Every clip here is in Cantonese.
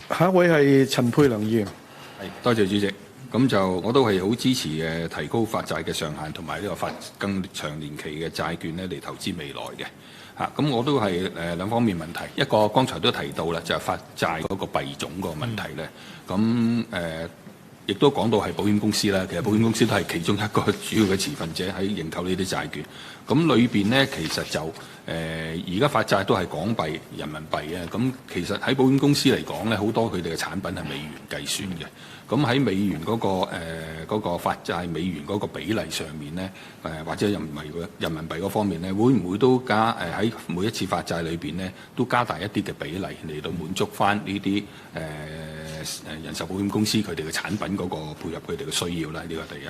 下一位係陳沛良議員。多謝主席。咁我都係好支持提高發債嘅上限，同埋呢個發更長年期嘅債券咧嚟投資未來嘅。咁我都係兩方面問題。一個剛才都提到啦，就係發債嗰個幣種個問題咧。亦都講到係保險公司啦，其實保險公司都係其中一個主要嘅持份者喺認購呢啲債券。咁裏邊呢，其實就而家發債都係港幣、人民幣啊。咁其實喺保險公司嚟講呢，好多佢哋嘅產品係美元計算嘅。咁喺美元嗰個發債美元嗰個比例上面呢，或者人民幣嗰方面呢，會唔會都加喺每一次發債裏邊呢，都加大一啲嘅比例嚟到滿足翻呢啲人壽保險公司佢哋嘅產品嗰個配合佢哋嘅需要啦？呢個第一。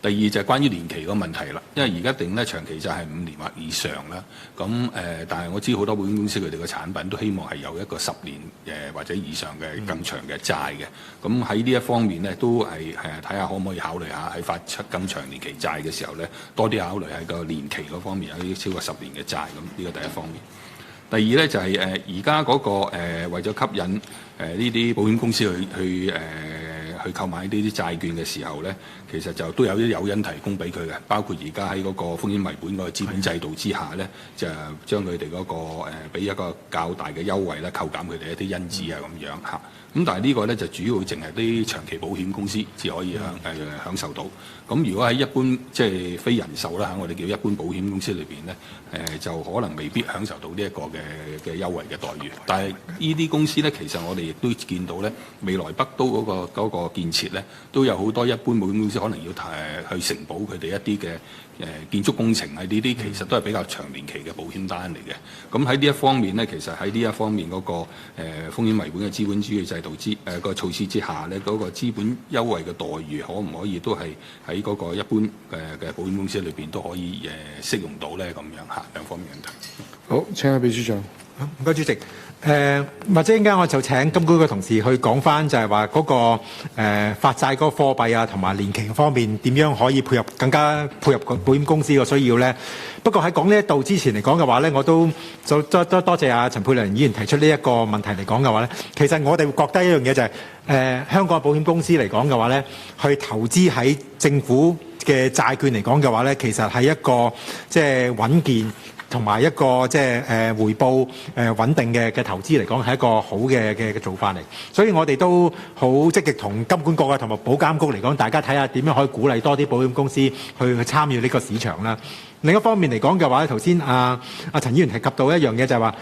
第二就係關於年期個問題啦，因為而家定咧長期債係5年或以上啦。但係我知好多保險公司佢哋嘅產品都希望係有一個10年或者以上嘅更長嘅債嘅。咁喺呢一方面咧，都係睇下可唔可以考慮下喺發出更長年期債嘅時候咧，多啲考慮喺個年期嗰方面有啲超過10年嘅債。咁呢個第一方面。第二咧就係而家嗰個為咗吸引呢啲保險公司去購買呢啲債券嘅時候咧，其實就都有啲誘因提供俾佢嘅，包括而家喺嗰個風險為本嗰個資本制度之下咧，就將佢哋嗰個俾一個較大嘅優惠啦，扣減佢哋一啲因子啊咁樣嚇。咁但係呢個咧就主要淨係啲長期保險公司至可以享受到。咁如果喺一般即係非人壽啦嚇，我哋叫一般保險公司裏邊咧，就可能未必享受到呢一個嘅優惠嘅待遇。但係呢啲公司咧，其實我哋亦都見到咧，未來北都嗰個建設咧，都有好多一般保險公司可能要去承保佢哋一啲嘅建築工程啊，呢啲其實都係比較長年期嘅保險單嚟嘅。咁喺呢一方面咧，其實喺呢一方面嗰個風險為本嘅資本主義制度個措施之下咧，嗰個資本優惠嘅待遇可唔可以都係喺嗰個一般嘅保險公司裏邊都可以適用到咧？咁樣嚇兩方面問題。好，請下秘書長。唔該，主席。或者陣間我就請金管局嘅同事去講翻，就係話嗰個發債嗰個貨幣啊，同埋年期方面點樣可以更加配合個保險公司嘅需要咧。不過喺講呢一度之前嚟講嘅話咧，我都多謝阿陳沛良議員提出呢一個問題嚟講嘅話咧，其實我哋會覺得一樣嘢就係香港保險公司嚟講嘅話咧，去投資喺政府嘅債券嚟講嘅話咧，其實係一個即係穩健同埋一個即係回報穩定嘅投資嚟講，係一個好嘅做法嚟。所以我哋都好積極同金管局啊同埋保監局嚟講，大家睇下點樣可以鼓勵多啲保險公司去參與呢個市場啦。另一方面嚟講嘅話，頭先阿陳議員提及到一樣嘢就係話，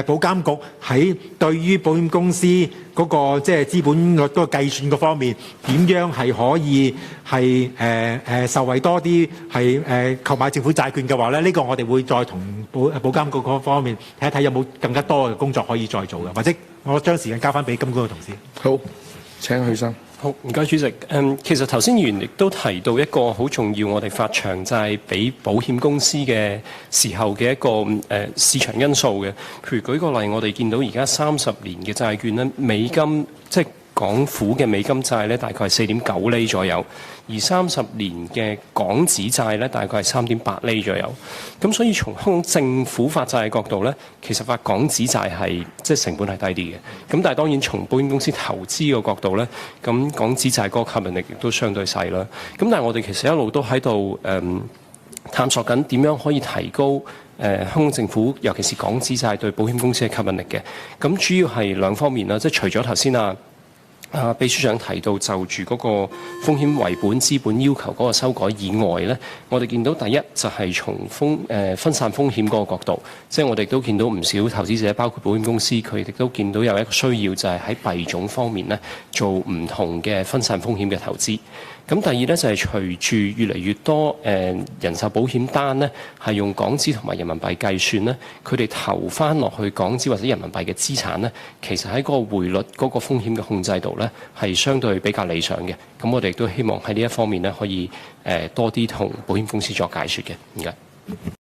保監局喺對於保險公司嗰個即係資本率嗰個計算嗰方面，點樣係可以係受惠多啲係購買政府債券嘅話咧，呢個我哋會再同保監局嗰方面睇一睇有冇更加多嘅工作可以再做嘅，或者我將時間交翻俾金管局嘅同事。好，請許生。好，唔該主席。其實頭先議員亦都提到一個好重要，我哋發長債俾保險公司嘅時候嘅一個市場因素嘅。譬如舉個例，我哋見到而家30年嘅債券咧，美金即係港府嘅美金債咧，大概係4.9厘左右，而30年嘅港紙債咧，大概係3.8厘左右。咁所以從香港政府發債嘅角度咧，其實發港紙債係即係成本係低啲嘅。咁但係當然從保險公司投資嘅角度咧，咁港紙債嗰個吸引力亦都相對細啦。咁但係我哋其實一路都喺度探索緊點樣可以提高香港政府尤其是港紙債對保險公司嘅吸引力嘅。咁主要係兩方面啦，即係除咗頭先秘書長提到就住嗰個風險為本資本要求嗰個修改以外呢，我哋見到第一就係從分散風險嗰個角度，即係我哋都見到唔少投資者，包括保險公司，佢哋都見到有一個需要，就係喺幣種方面呢做唔同嘅分散風險嘅投資。咁第二呢，就係隨住越嚟越多人壽保險單呢係用港紙同埋人民幣計算呢，佢哋投翻落去港紙或者人民幣嘅資產呢，其實喺嗰個匯率嗰個風險嘅控制度呢係相對比較理想嘅。咁我哋都希望喺呢一方面呢可以多啲同保險公司作解說嘅。唔該。